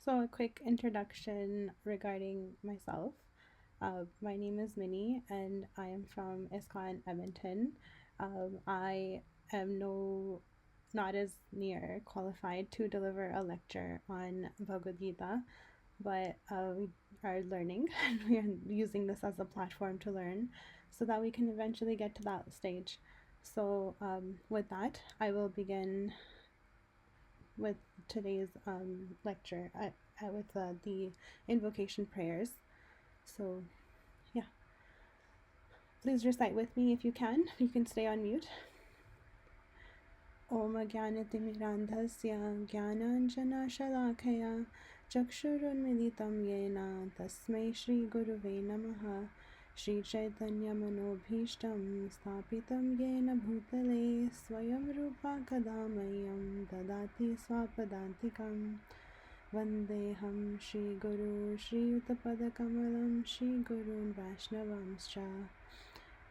So a quick introduction regarding myself. My name is Minnie and I am from ISKCON Edmonton. I am not as near qualified to deliver a lecture on Bhagavad-gītā, but we are learning and we are using this as a platform to learn so that we can eventually get to that stage. So with that, I will begin with today's lecture with the invocation prayers. So, yeah, please recite with me if you can. You can stay on mute. Om Jnanatimirandhasya Jnananjana Shalakaya Chakshurunmilitam Yena Tasmai Shri Guruve Namaha Shri Chaitanya Manobhishtam Sthapitam Yena Bhutale Swayam Rupa Kadamayam Dadati Swapadantikam Vandeham Shri Guru Shri Utapadakamalam Shri Gurun Vaishnavamscha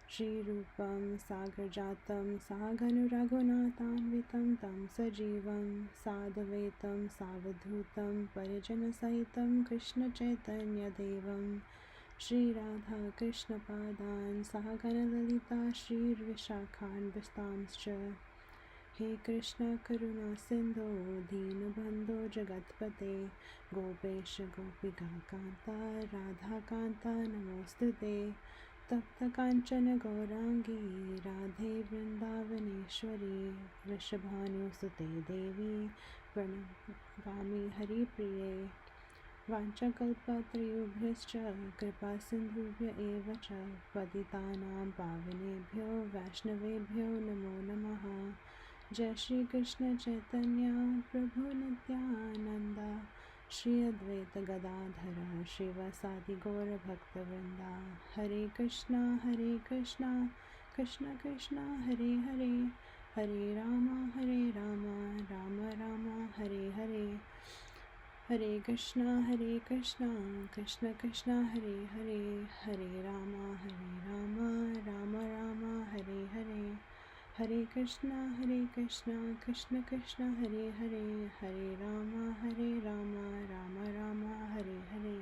Shri Rupam Sagarjatam Saganu Raghunatanvitam Tam Sajivam Sadhavetam Savadhutam Parijana Sahitam Krishna Chaitanya Devam Shri Radha Krishna Padan Sahagana Lalita Shri Vishakhan Vistamscha He Krishna Karuna Sindhu Deenabandhu Jagatpate Gopesha Gopika Kanta Radha Kanta Namostute Tapta Kanchana Gaurangi Radhe Vrindavaneshwari Vrishabhanu Sute Devi Pranamami Hari Priye Vanchakalpatriyubhyascha Kripa Sindhubhya eva cha Patitanam Pavanebhyo Vaishnavebhyo Namo Namaha Jai Shri Krishna Chaitanya Prabhu Nityananda Shri Advaita Gadadhara Shrivasadi Gaura Bhaktavrinda Hare Krishna Krishna Krishna Hare Hare Hare Rama Rama Rama Hare Hare Hare Krishna Krishna Krishna Hare Hare Hare Rama Rama Rama Hare Hare Hare Krishna Krishna Krishna Hare Hare Hare Rama Rama Hare Hare.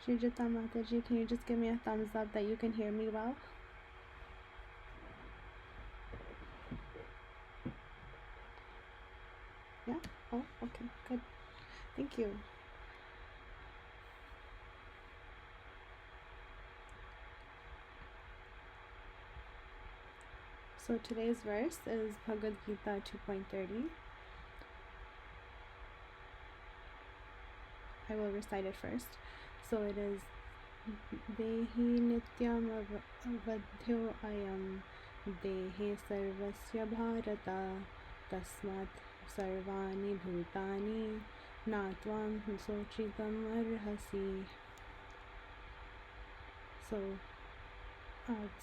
Srijata Mataji, can you just give me a thumbs up that you can hear me well? Yeah? Oh, okay, good. Thank you. So today's verse is Bhagavad-gītā 2.30. I will recite it first. So it is Dehi Nityam Avadhyo Ayam Dehe Sarvasya Bharata Tasmat Sarvani Bhutani Natvam Sochitam Arhasi. So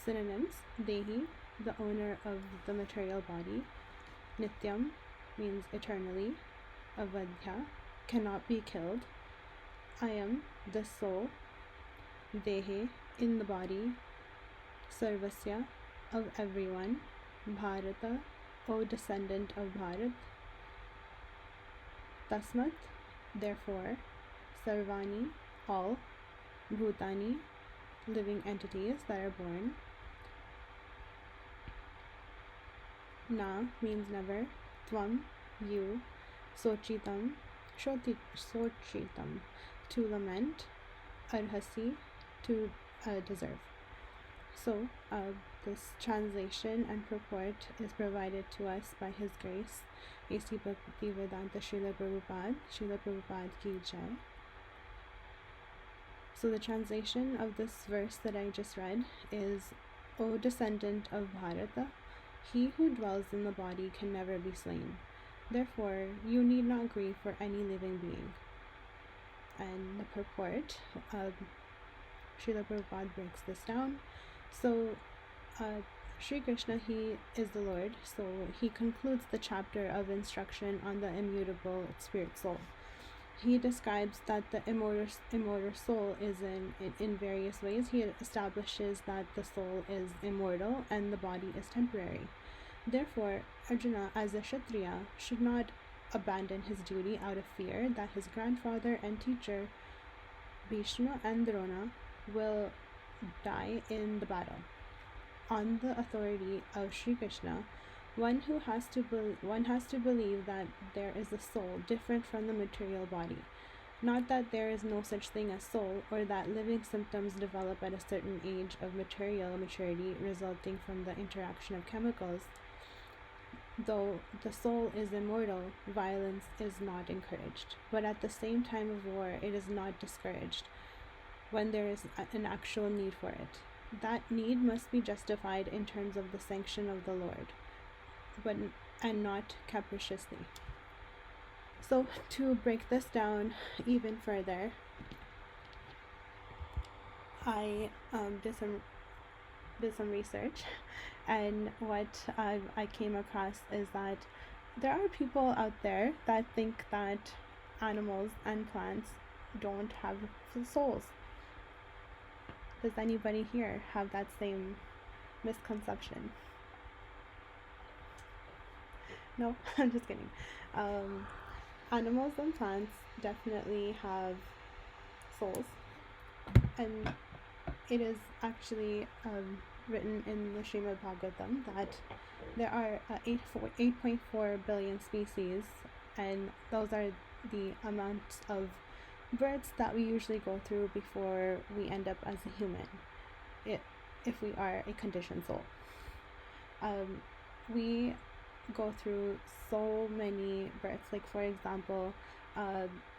synonyms: Dehi, the owner of the material body; Nityam means eternally; Avadhya, cannot be killed; Ayam, the soul; Dehe, in the body; Sarvasya, of everyone; Bharata, O descendant of Bharat; Tasmat, therefore; Sarvani, all; Bhutani, living entities that are born; Na means never; Tvam, you; Sochitam, Sochitam, to lament; Arhasi, to deserve. So this translation and purport is provided to us by His Grace A.C. Bhaktivedanta Srila Prabhupada Ki Jai. So the translation of this verse that I just read is, O descendant of Bharata, he who dwells in the body can never be slain. Therefore, you need not grieve for any living being. And the purport, Srila Prabhupada breaks this down. So Sri Krishna, he is the Lord, so he concludes the chapter of instruction on the immutable spirit soul. He describes that the immortal soul is in various ways. He establishes that the soul is immortal and the body is temporary. Therefore, Arjuna, as a Kshatriya, should not abandon his duty out of fear that his grandfather and teacher, Bhishma and Drona, will die in the battle. On the authority of Sri Krishna, one has to believe that there is a soul different from the material body. Not that there is no such thing as soul, or that living symptoms develop at a certain age of material maturity resulting from the interaction of chemicals. Though the soul is immortal, violence is not encouraged. But at the same time of war, it is not discouraged when there is an actual need for it. That need must be justified in terms of the sanction of the Lord, and not capriciously. So to break this down even further, I did some research, and what I came across is that there are people out there that think that animals and plants don't have souls. Does anybody here have that same misconception? No, I'm just kidding. Animals and plants definitely have souls, and it is actually written in the Srimad Bhagavatam that there are 8.4 billion species, and those are the amounts of births that we usually go through before we end up as a human, if we are a conditioned soul. We go through so many births. Like, for example,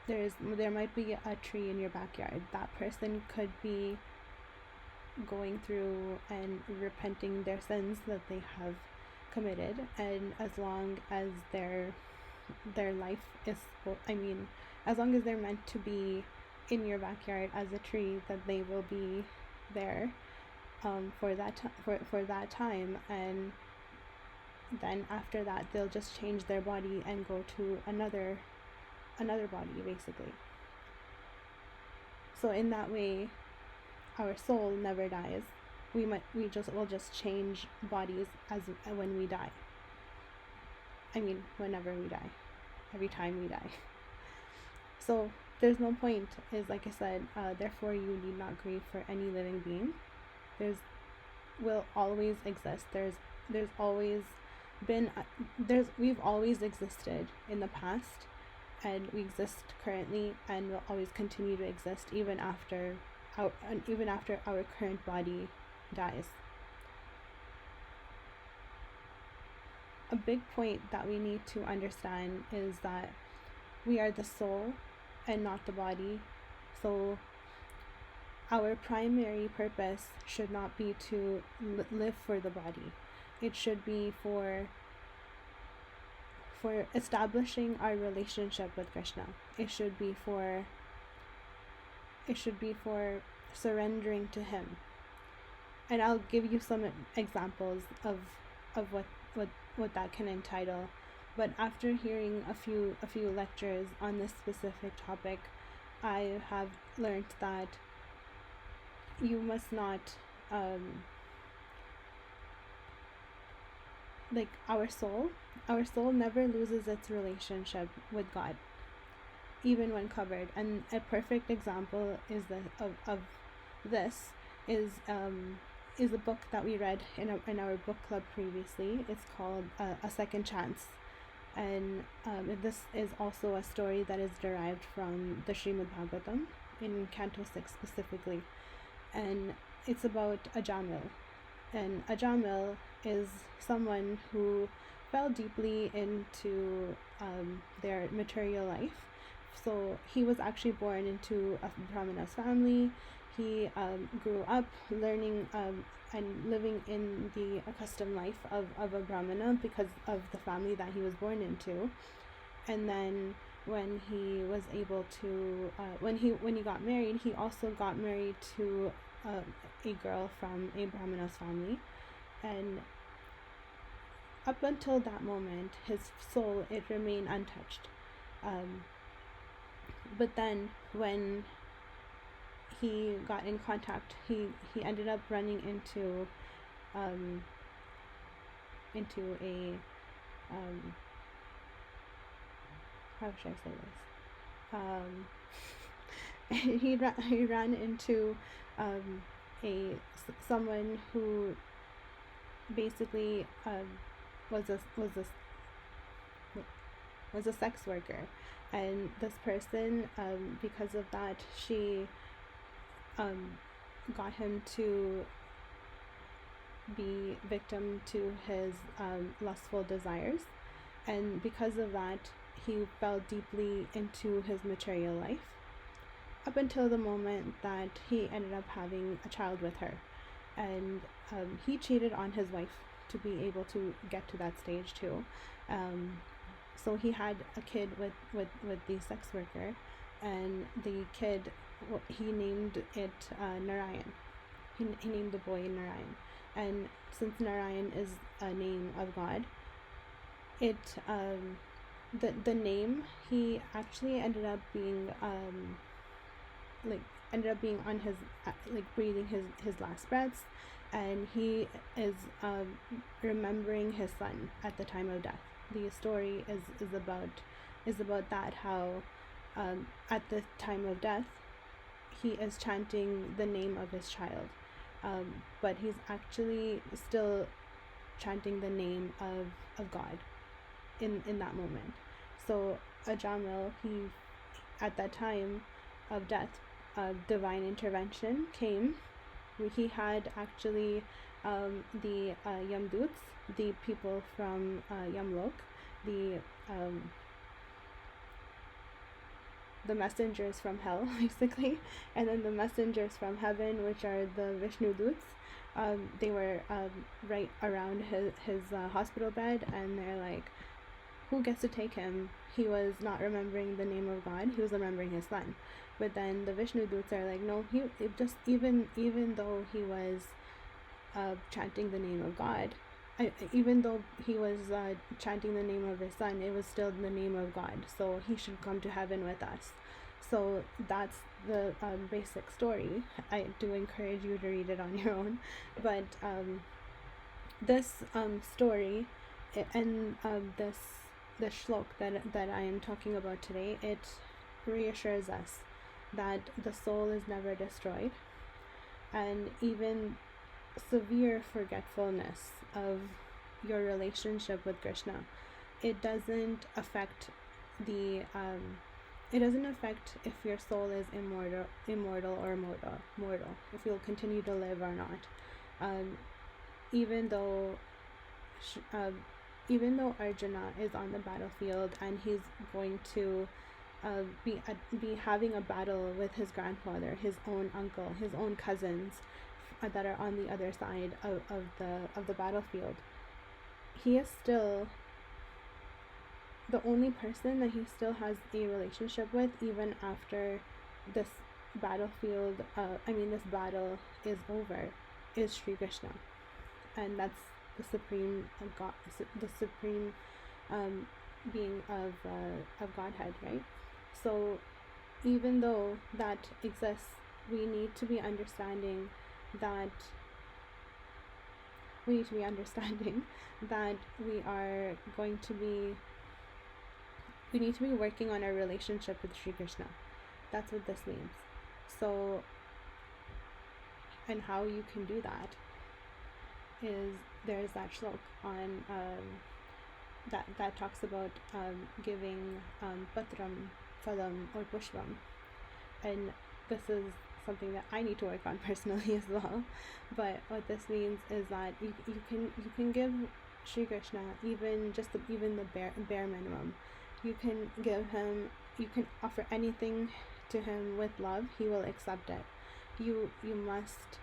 there might be a tree in your backyard. That person could be going through and repenting their sins that they have committed, and as long as their life is, as long as they're meant to be in your backyard as a tree, that they will be there for that time, and then after that they'll just change their body and go to another body, basically. So in that way, our soul never dies. We'll just change bodies when we die. Whenever we die, every time we die. So there's no point, is like I said, therefore you need not grieve for any living being. Will always exist. There's always been, we've always existed in the past, and we exist currently, and will always continue to exist even after our current body dies. A big point that we need to understand is that we are the soul and not the body. So our primary purpose should not be to live for the body. It should be for establishing our relationship with Krishna. It should be for surrendering to him. And I'll give you some examples of what that can entitle. But after hearing a few lectures on this specific topic, I have learned that you must not our soul never loses its relationship with God, even when covered. And a perfect example is a book that we read in our book club previously. It's called A Second Chance, and this is also a story that is derived from the Srimad Bhagavatam in Canto 6 specifically, and it's about a Jamil. And a Jamil is someone who fell deeply into their material life. So he was actually born into a Brahmana's family. He grew up learning and living in the accustomed life of a Brahmana because of the family that he was born into. And then when he was able to, when he got married, he also got married to a girl from a Brahmana's family. And up until that moment, his soul, it remained untouched. But then when he got in contact, he ended up running into a how should I say this? He ran into someone who basically was a sex worker, and this person, because of that, she got him to be victim to his lustful desires, and because of that he fell deeply into his material life, up until the moment that he ended up having a child with her. And he cheated on his wife to be able to get to that stage too. So he had a kid with the sex worker, and the kid, he named it Narayan. He named the boy Narayan. And since Narayan is a name of God, it the name, he actually ended up being on his breathing his last breaths, and he is remembering his son at the time of death. The story is about that, how at the time of death he is chanting the name of his child, but he's actually still chanting the name of God in that moment. So Ajamil, he, at that time of death, divine intervention came. He had actually the Yamduts, the people from Yamlok, the messengers from hell, basically, and then the messengers from heaven, which are the Vishnu Duts. They were right around his hospital bed, and they're like, who gets to take him? He was not remembering the name of God, he was remembering his son. But then the Vishnu Duts are like, no, even though he was chanting the name of God, even though he was chanting the name of his son, it was still the name of God, so he should come to heaven with us. So that's the basic story. I do encourage you to read it on your own, but this story and the shlok that I am talking about today, it reassures us that the soul is never destroyed, and even severe forgetfulness of your relationship with Krishna, it doesn't affect if your soul is immortal or mortal, if you'll continue to live or not. Even though Arjuna is on the battlefield and he's going to be having a battle with his grandfather, his own uncle, his own cousins that are on the other side of the battlefield, he is still the only person that he still has a relationship with, even after this battlefield, this battle is over, is Sri Krishna. And that's the supreme God, the supreme being of Godhead, right? So even though that exists, we need to be understanding that we need to be working on our relationship with Sri Krishna. That's what this means. So, and how you can do that is, there's that shlok on that talks about giving patram, phalam, or pushpam, and this is something that I need to work on personally as well. But what this means is that you can give Sri Krishna even the bare minimum. You can give him, you can offer anything to him with love. He will accept it. You must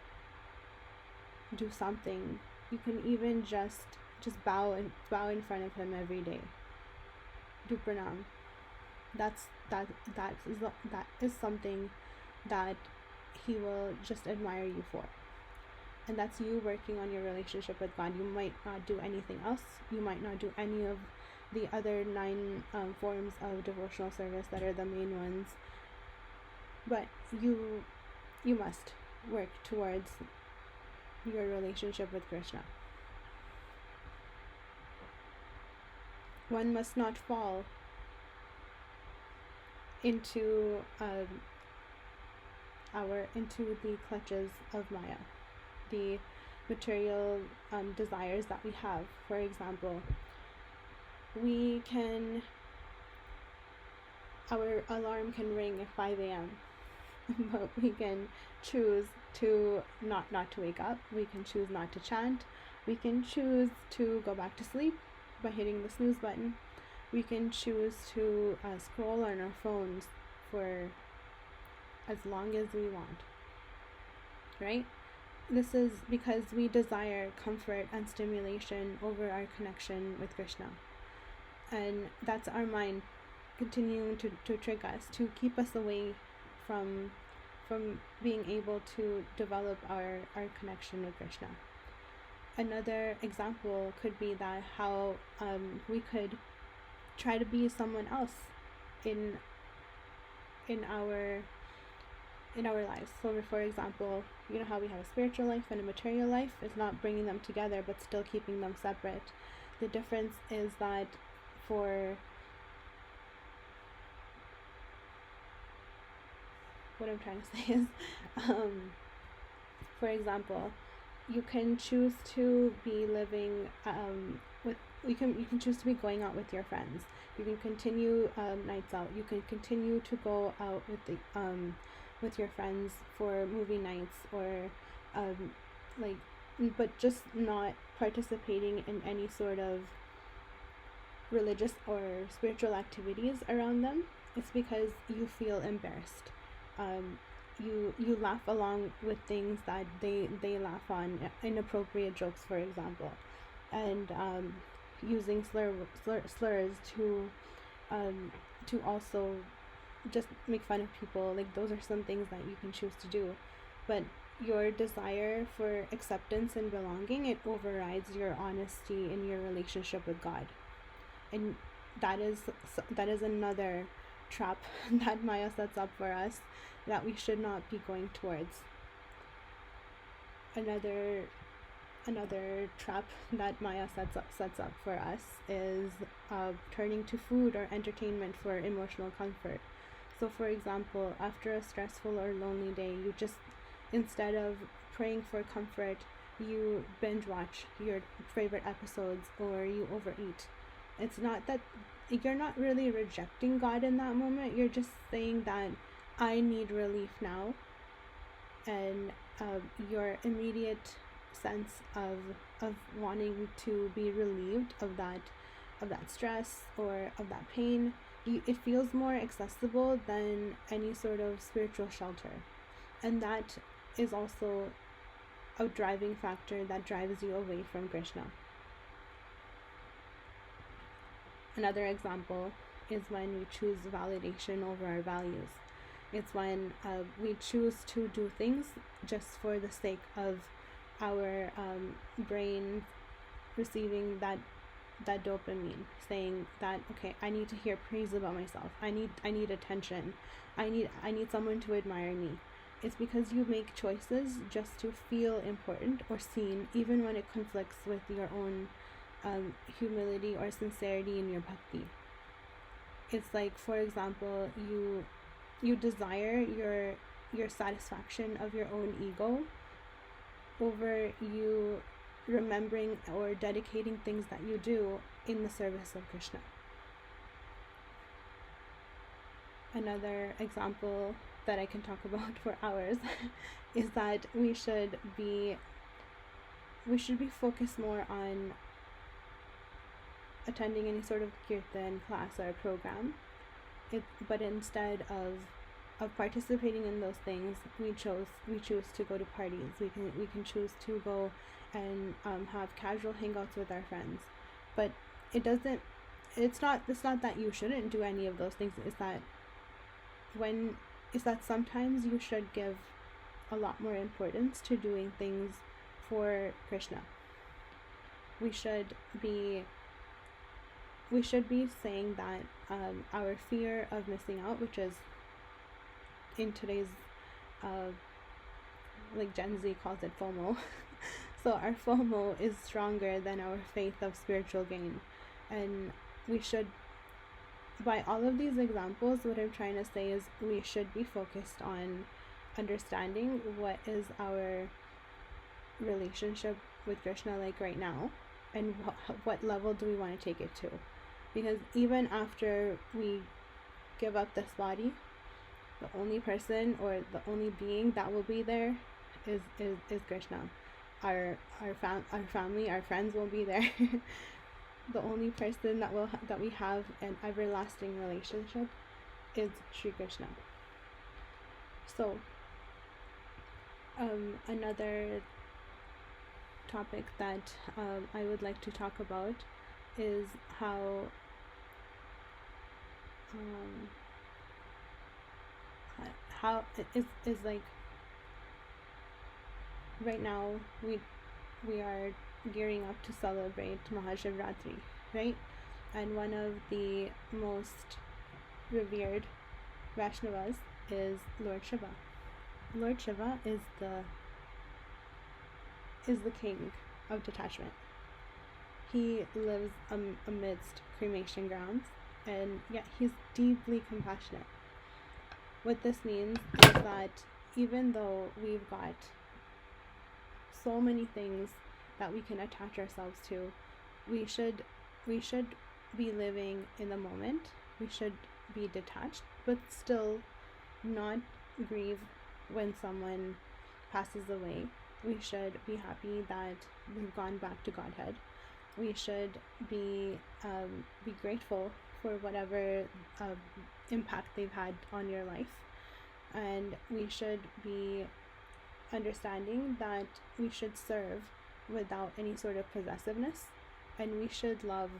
do something. You can even just bow in front of him every day. Do pranam. That is something that he will just admire you for. and that's you working on your relationship with God. You might not do anything else. You might not do any of the other 9 forms of devotional service that are the main ones, but you must work towards your relationship with Krishna. One must not fall into into the clutches of Maya, the material desires that we have. For example, our alarm can ring at 5 a.m. but we can choose to not to wake up. We can choose not to chant. We can choose to go back to sleep by hitting the snooze button. We can choose to scroll on our phones for as long as we want, right? This is because we desire comfort and stimulation over our connection with Krishna, and that's our mind continuing to trick us, to keep us away from being able to develop our connection with Krishna. Another example could be that how we could try to be someone else in our lives. So for example, you know how we have a spiritual life and a material life. It's not bringing them together but still keeping them separate. The difference is that what I'm trying to say is, for example, you can choose to be living you can choose to be going out with your friends. You can continue nights out. You can continue to go out with your friends for movie nights, or but just not participating in any sort of religious or spiritual activities around them. It's because you feel embarrassed. You laugh along with things that they laugh on, inappropriate jokes, for example, and using slurs to also just make fun of people. Like, those are some things that you can choose to do, but your desire for acceptance and belonging, it overrides your honesty in your relationship with God, and that is another trap that Maya sets up for us, that we should not be going towards. Another trap that Maya sets up for us is turning to food or entertainment for emotional comfort. So for example, after a stressful or lonely day, you just, instead of praying for comfort, you binge watch your favorite episodes, or you overeat. It's not that you're not really rejecting God in that moment. You're just saying that I need relief now, and your immediate sense of wanting to be relieved of that stress or of that pain, it feels more accessible than any sort of spiritual shelter, and that is also a driving factor that drives you away from Krishna. Another example is when we choose validation over our values. It's when we choose to do things just for the sake of our brain receiving that dopamine, saying that, okay, I need to hear praise about myself. I need attention. I need someone to admire me. It's because you make choices just to feel important or seen, even when it conflicts with your own humility or sincerity in your bhakti. It's like, for example, you desire your satisfaction of your own ego over you remembering or dedicating things that you do in the service of Krishna. Another example that I can talk about for hours is that we should be focused more on attending any sort of kirtan class or program, but instead of participating in those things, we choose to go to parties. We can choose to go and have casual hangouts with our friends, but it's not that you shouldn't do any of those things. It's that sometimes you should give a lot more importance to doing things for Krishna. We should be saying that our fear of missing out, which is in today's like Gen Z calls it FOMO. So our FOMO is stronger than our faith of spiritual gain. And we should, by all of these examples, what I'm trying to say is we should be focused on understanding what is our relationship with Krishna like right now, and what level do we want to take it to. Because even after we give up this body, the only person or the only being that will be there is Krishna. Our family, our friends will be there. The only person that we have an everlasting relationship is Sri Krishna. So another topic that I would like to talk about is how it is like right now we are gearing up to celebrate Mahashivratri, right? And one of the most revered Vaishnavas is Lord Shiva. Lord Shiva is the king of detachment. He lives amidst cremation grounds, and yet he's deeply compassionate. What this means is that even though we've got so many things that we can attach ourselves to, we should be living in the moment. We should be detached, but still not grieve when someone passes away. We should be happy that they've gone back to Godhead. We should be grateful for whatever impact they've had on your life, and we should be understanding that we should serve without any sort of possessiveness, and we should love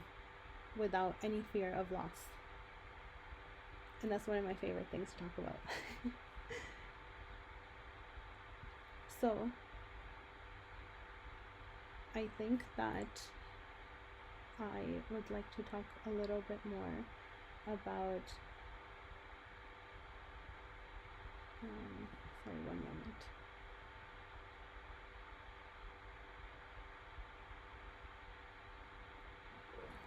without any fear of loss. And that's one of my favorite things to talk about. So I think that I would like to talk a little bit more about sorry, one moment.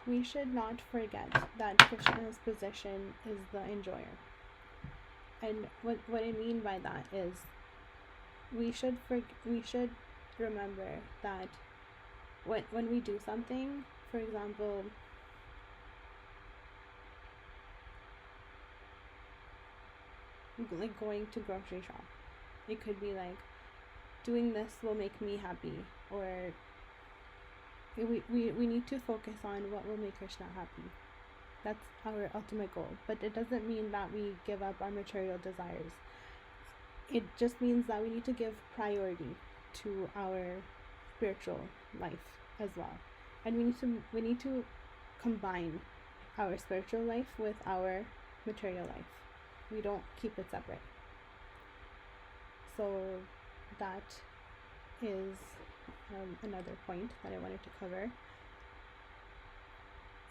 We should not forget that Krishna's position is the enjoyer. And what I mean by that is we should remember that when we do something, for example, like going to grocery shop, it could be like, doing this will make me happy, or we need to focus on what will make Krishna happy. That's our ultimate goal. But it doesn't mean that we give up our material desires. It just means that we need to give priority to our spiritual life as well. And we need to combine our spiritual life with our material life. We don't keep it separate. So that is another point that I wanted to cover.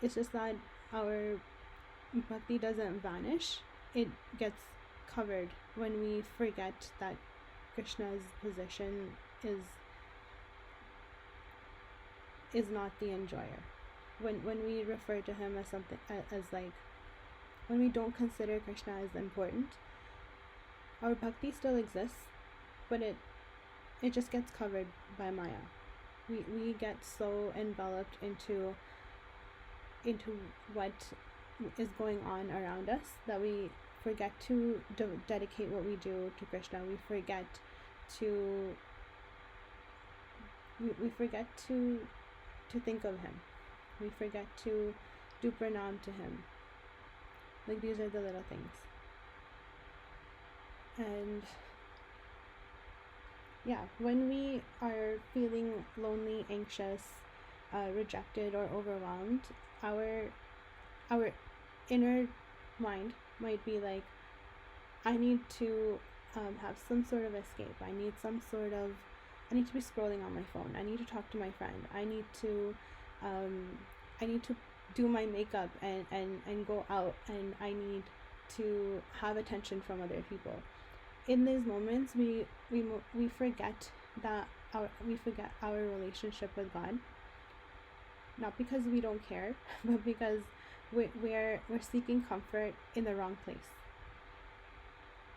It's just that our bhakti doesn't vanish. It gets covered when we forget that Krishna's position is not the enjoyer. When we refer to him as something, as like, when we don't consider Krishna as important, our bhakti still exists, but it just gets covered by Maya. We get so enveloped into what is going on around us that we forget to dedicate what we do to Krishna. We forget to think of him. We forget to do pranam to him. Like, these are the little things. And yeah, when we are feeling lonely, anxious, rejected, or overwhelmed, our inner mind might be like, I need to have some sort of escape. I need some sort of scrolling on my phone. I need to talk to my friend. I need to do my makeup and go out, and I need to have attention from other people. In these moments, we forget that we forget our relationship with God, not because we don't care, but because we're seeking comfort in the wrong place.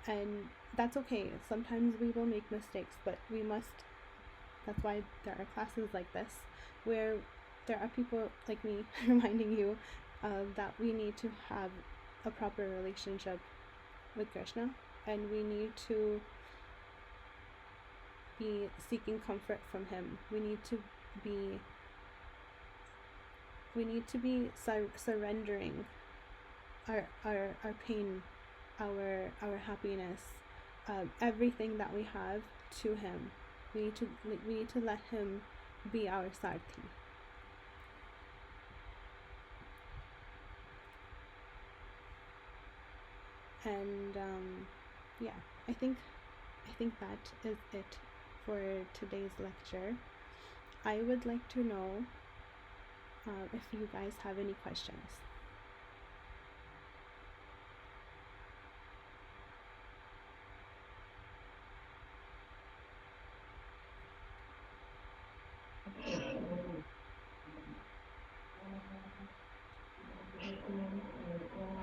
And that's okay. Sometimes we will make mistakes, but we must. That's why there are classes like this, where there are people like me reminding you that we need to have a proper relationship with Krishna, and we need to be seeking comfort from him. We need to be surrendering our pain, our happiness, everything that we have to him. We need to let him be our sarthi. And yeah, I think that is it for today's lecture. I would like to know if you guys have any questions.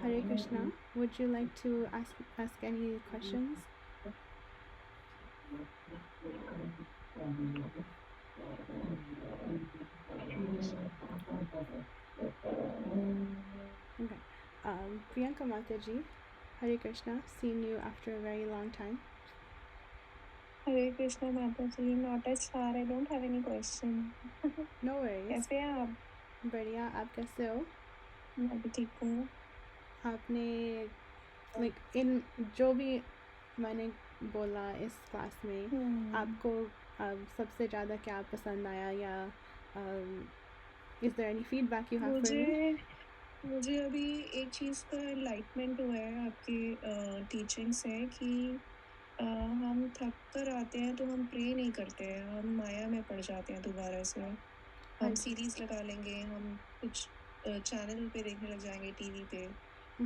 Hare Krishna, would you like to ask any questions? Okay. Priyanka Mataji, Hare Krishna, seen you after a very long time. Hare Krishna Mataji, not as far. I don't have any question. No worries. कैसे हैं आप? बढ़िया, आप कैसे हो? मैं भी ठीक हूँ. आपने इन जो भी मैंने बोला इस क्लास में, आपको सबसे ज़्यादा क्या पसंद आया, या is there any feedback you have for me? मुझे अभी एक चीज़ का एनलाइटमेंट हुआ है आपकी टीचिंग से कि हम थक कर आते हैं तो हम प्रे नहीं करते हैं, हम माया में पड़ जाते हैं दोबारा से. हम सीरीज लगा लेंगे, हम कुछ चैनल पे देखने लग जाएंगे टीवी पे. So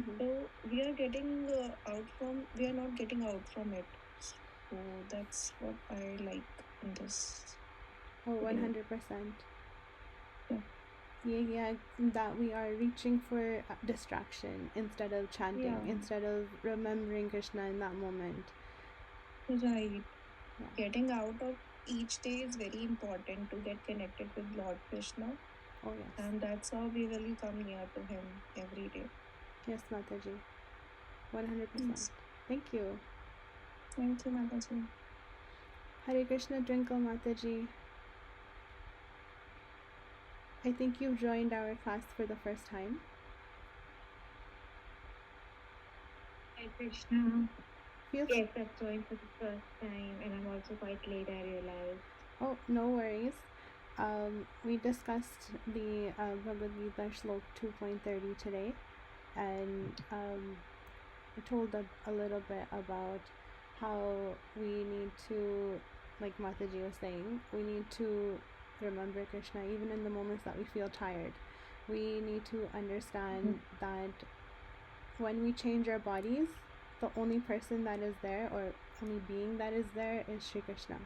we are not getting out from it. So that's what I like in this. Oh, 100%. Yeah, that we are reaching for distraction instead of chanting, instead of remembering Krishna in that moment. Right. Yeah. Getting out of each day is very important to get connected with Lord Krishna. Oh, yes. And that's how we really come near to him every day. Yes, Mataji. 100%. Yes. Thank you. Thank you, Mataji. Hare Krishna Twinkle Mataji. I think you've joined our class for the first time. Hare Krishna. Yes, I've joined for the first time, and I'm also quite late, I realized. Oh, no worries. We discussed the Bhagavad-gītā Shlok 2.30 today, and I told a little bit about how we need to, like Mataji was saying, we need to remember Krishna even in the moments that we feel tired. We need to understand that when we change our bodies, the only person that is there, or only being that is there, is Shri Krishna.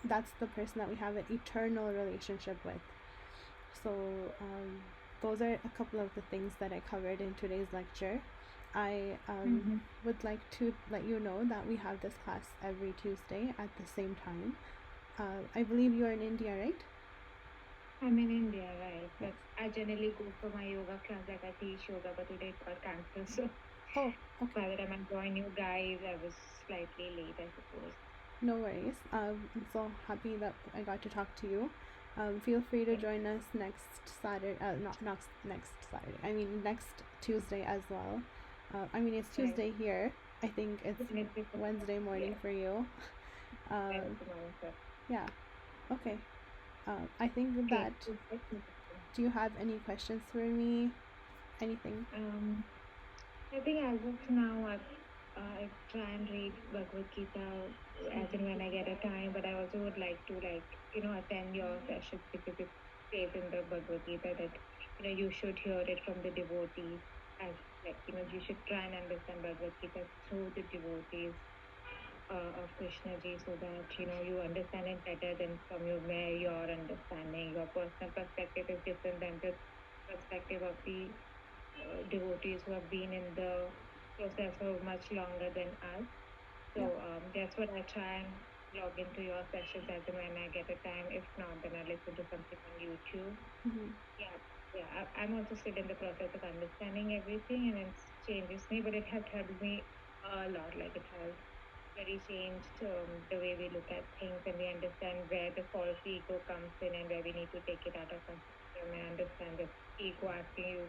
That's the person that we have an eternal relationship with. So those are a couple of the things that I covered in today's lecture. I would like to let you know that we have this class every Tuesday at the same time. I believe you are in India, right? I'm in India, right? But I generally go for my yoga class that I teach yoga, but today it got cancelled. So by the time I'm joining you guys, I was slightly late, I suppose. No worries. I'm so happy that I got to talk to you. Feel free to join us next Saturday. Not next Saturday. I mean next Tuesday as well. I mean it's Tuesday here. I think it's Wednesday morning for you. Yeah. Okay. I think that. Do you have any questions for me? Anything? I think as of now, I've I try and read Bhagavad-gītā as and when I get a time, but I also would like to attend your sessions because it says in the Bhagavad-gītā that you should hear it from the devotees, as you should try and understand Bhagavad-gītā through the devotees of Krishna ji, so that you understand it better than from your understanding. Your personal perspective is different than the perspective of the devotees who have been in the process for much longer than us. So that's what I try and log into your sessions as and when I get a time. If not, then I listen to something on YouTube. I'm also still in the process of understanding everything, and it changes me, but it has helped me a lot. Like it has very changed the way we look at things, and we understand where the false ego comes in and where we need to take it out of consideration. I understand that ego asking you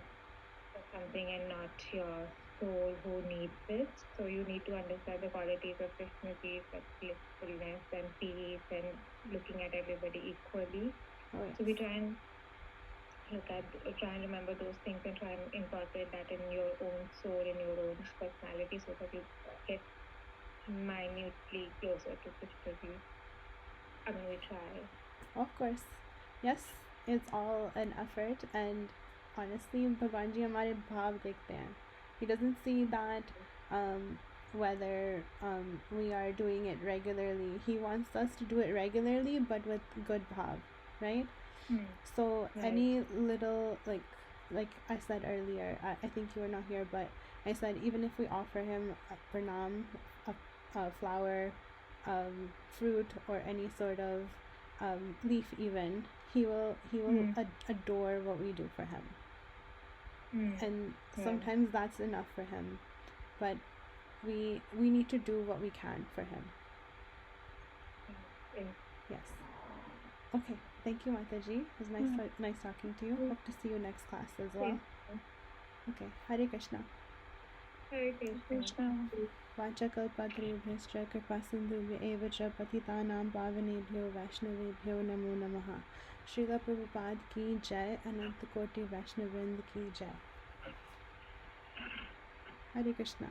for something and not your soul who needs it. So you need to understand the qualities of Krishna peace, like blissfulness and peace, and looking at everybody equally. So we try and remember those things and try and incorporate that in your own soul, in your own personality, so that you get minutely closer to Krishna peace. I mean, we try. Of course. Yes, it's all an effort, and honestly, Bhagwan ji हमारे भाव देखते हैं. He doesn't see that whether we are doing it regularly. He wants us to do it regularly, but with good bhav, right? So Right. any little, like I said earlier, I think you were not here, but I said even if we offer him a pranam, a flower, fruit, or any sort of leaf, even he will adore what we do for him. And sometimes that's enough for him, but we need to do what we can for him. Yes. Okay, thank you, Mataji. It was nice talking to you. Hope to see you next class as well. Okay, Hare Krishna. Hare Krishna. वाचकल्पतरुभ्यश्च कृपासिन्धुभ्य एव च पतितानां पावनेभ्यो वैष्णवेभ्यो नमो नमः. श्रील प्रभुपाद की जय. अनंत कोटि वैष्णववृंद की जय. हरे कृष्णा.